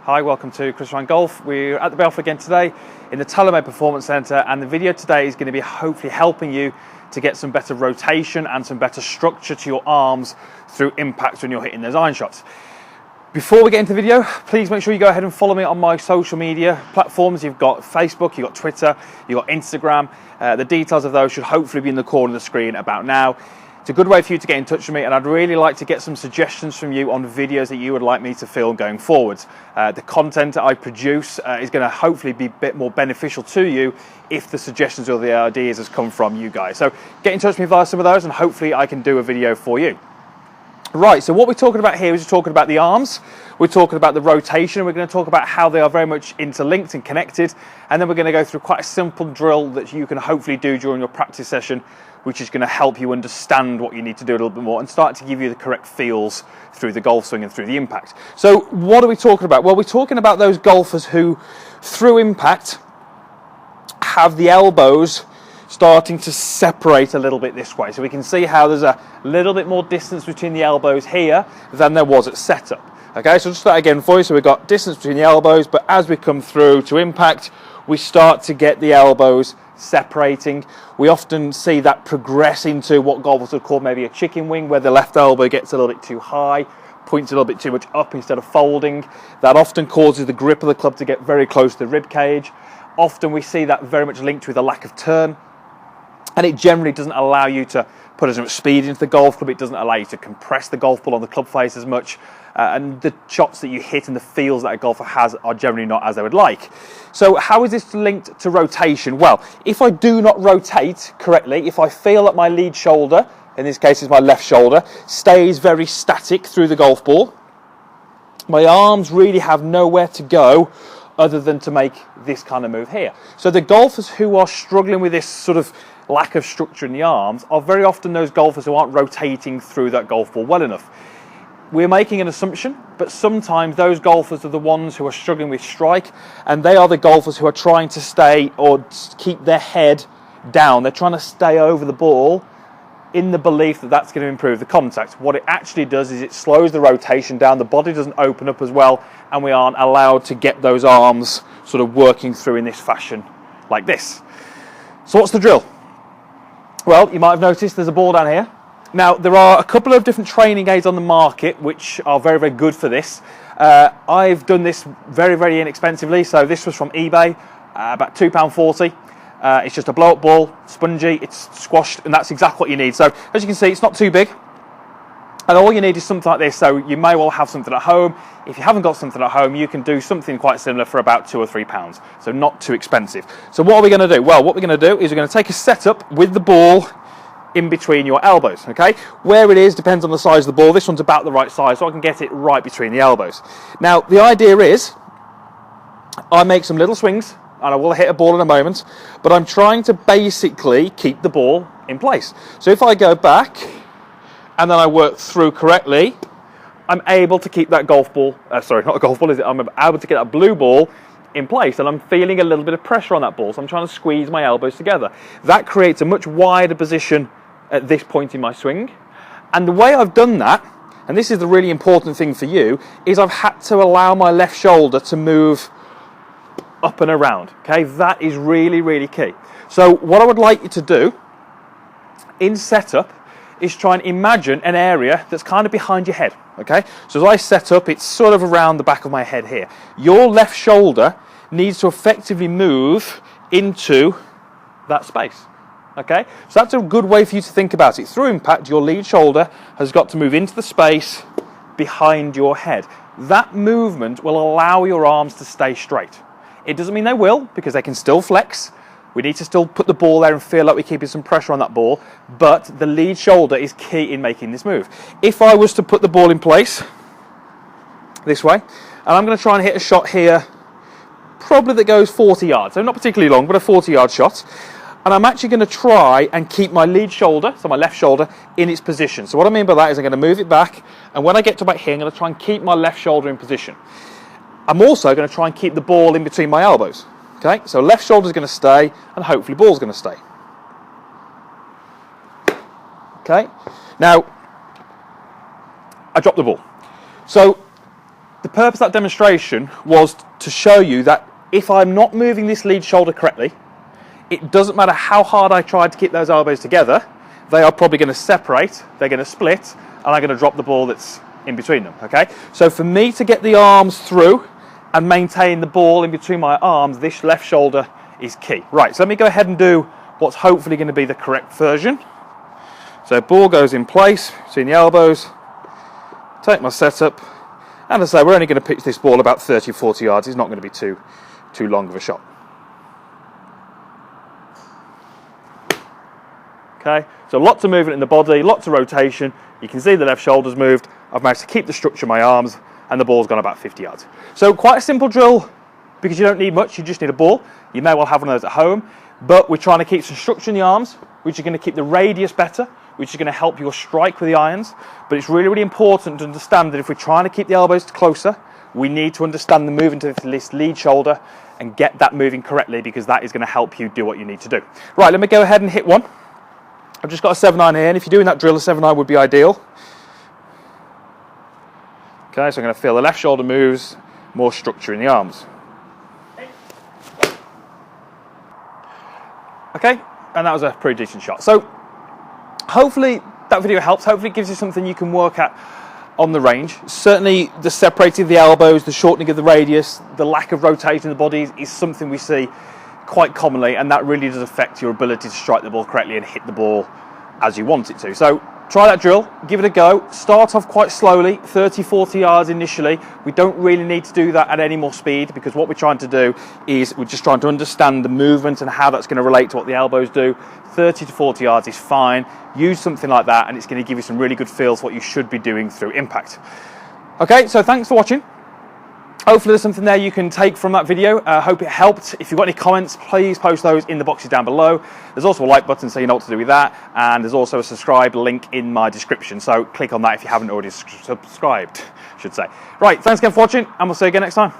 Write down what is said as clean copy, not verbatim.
Hi, welcome to Chris Ryan Golf. We're at the Belfry again today in the TaylorMade Performance Centre, and the video today is going to be hopefully helping you to get some better rotation and some better structure to your arms through impact when you're hitting those iron shots. Before we get into the video, please make sure you go ahead and follow me on my social media platforms. You've got Facebook, you've got Twitter, you've got Instagram. The details of those should hopefully be in the corner of the screen about now. It's a good way for you to get in touch with me, and I'd really like to get some suggestions from you on videos that you would like me to film going forwards. The content that I produce is going to hopefully be a bit more beneficial to you if the suggestions or the ideas has come from you guys. So get in touch with me via some of those, and hopefully I can do a video for you. Right, so what we're talking about here is we're talking about the arms, we're talking about the rotation, we're going to talk about how they are very much interlinked and connected, and then we're going to go through quite a simple drill that you can hopefully do during your practice session, which is going to help you understand what you need to do a little bit more and start to give you the correct feels through the golf swing and through the impact. So what are we talking about? Well, we're talking about those golfers who, through impact, have the elbows starting to separate a little bit this way. So we can see how there's a little bit more distance between the elbows here than there was at setup. Okay, so just that again for you. So we've got distance between the elbows, but as we come through to impact, we start to get the elbows separating. We often see that progress into what golfers would call maybe a chicken wing, where the left elbow gets a little bit too high, points a little bit too much up instead of folding. That often causes the grip of the club to get very close to the rib cage. Often we see that very much linked with a lack of turn. And it generally doesn't allow you to put as much speed into the golf club. It doesn't allow you to compress the golf ball on the club face as much. And the shots that you hit and the feels that a golfer has are generally not as they would like. So how is this linked to rotation? Well, if I do not rotate correctly, if I feel that my lead shoulder, in this case is my left shoulder, stays very static through the golf ball, my arms really have nowhere to go other than to make this kind of move here. So the golfers who are struggling with this sort of lack of structure in the arms are very often those golfers who aren't rotating through that golf ball well enough. We're making an assumption, but sometimes those golfers are the ones who are struggling with strike, and they are the golfers who are trying to stay or keep their head down. They're trying to stay over the ball in the belief that that's going to improve the contact. What it actually does is it slows the rotation down, the body doesn't open up as well, and we aren't allowed to get those arms sort of working through in this fashion like this. So what's the drill? Well, you might have noticed there's a ball down here. Now, there are a couple of different training aids on the market which are very, very good for this. I've done this very, very inexpensively. So this was from eBay, about £2.40. It's just a blow-up ball, spongy, it's squashed, and that's exactly what you need. So as you can see, it's not too big. And all you need is something like this, so you may well have something at home. If you haven't got something at home, you can do something quite similar for about £2 or £3, so not too expensive. So what are we going to do? Well, what we're going to do is we're going to take a setup with the ball in between your elbows, okay? Where it is depends on the size of the ball. This one's about the right size, so I can get it right between the elbows. Now, the idea is I make some little swings, and I will hit a ball in a moment, but I'm trying to basically keep the ball in place. So if I go back and then I work through correctly, I'm able to keep that golf ball, sorry, not a golf ball, is it? I'm able to get that blue ball in place, and I'm feeling a little bit of pressure on that ball, so I'm trying to squeeze my elbows together. That creates a much wider position at this point in my swing, and the way I've done that, and this is the really important thing for you, is I've had to allow my left shoulder to move up and around, okay? That is really, really key. So what I would like you to do in setup is try and imagine an area that's kind of behind your head, okay? So as I set up, it's sort of around the back of my head here. Your left shoulder needs to effectively move into that space, okay? So that's a good way for you to think about it. Through impact, your lead shoulder has got to move into the space behind your head. That movement will allow your arms to stay straight. It doesn't mean they will, because they can still flex. We need to still put the ball there and feel like we're keeping some pressure on that ball, but the lead shoulder is key in making this move. If I was to put the ball in place this way, and I'm going to try and hit a shot here, probably that goes 40 yards, so not particularly long, but a 40-yard shot, and I'm actually going to try and keep my lead shoulder, so my left shoulder, in its position. So what I mean by that is I'm going to move it back, and when I get to about here, I'm going to try and keep my left shoulder in position. I'm also going to try and keep the ball in between my elbows. Okay, so left shoulder's going to stay, and hopefully ball's going to stay. Okay, now I drop the ball. So the purpose of that demonstration was to show you that if I'm not moving this lead shoulder correctly, it doesn't matter how hard I try to keep those elbows together, they are probably going to separate, they're going to split, and I'm going to drop the ball that's in between them, okay? So for me to get the arms through and maintain the ball in between my arms, this left shoulder is key. Right, so let me go ahead and do what's hopefully going to be the correct version. So ball goes in place, between the elbows, take my setup, and as I say, we're only going to pitch this ball about 30 or 40 yards. It's not going to be too long of a shot. Okay, so lots of movement in the body, lots of rotation. You can see the left shoulder's moved. I've managed to keep the structure of my arms, and the ball's gone about 50 yards. So quite a simple drill, because you don't need much, you just need a ball. You may well have one of those at home, but we're trying to keep some structure in the arms, which are going to keep the radius better, which is going to help your strike with the irons. But it's really, really important to understand that if we're trying to keep the elbows closer, we need to understand the movement of this lead shoulder and get that moving correctly, because that is going to help you do what you need to do. Right, let me go ahead and hit one. I've just got a 7-iron here, and if you're doing that drill, a 7-iron would be ideal. Okay, so I'm going to feel the left shoulder moves, more structure in the arms. Okay, and that was a pretty decent shot. So hopefully that video helps. Hopefully it gives you something you can work at on the range. Certainly the separating of the elbows, the shortening of the radius, the lack of rotation in the body is something we see quite commonly, and that really does affect your ability to strike the ball correctly and hit the ball as you want it to. So try that drill, give it a go. Start off quite slowly, 30, 40 yards initially. We don't really need to do that at any more speed, because what we're trying to do is we're just trying to understand the movement and how that's going to relate to what the elbows do. 30 to 40 yards is fine. Use something like that, and it's going to give you some really good feels for what you should be doing through impact. Okay, so thanks for watching. Hopefully there's something there you can take from that video. Hope it helped. If you've got any comments, please post those in the boxes down below. There's also a like button so you know what to do with that, and there's also a subscribe link in my description, so click on that if you haven't already subscribed, I should say. Right, thanks again for watching, and we'll see you again next time.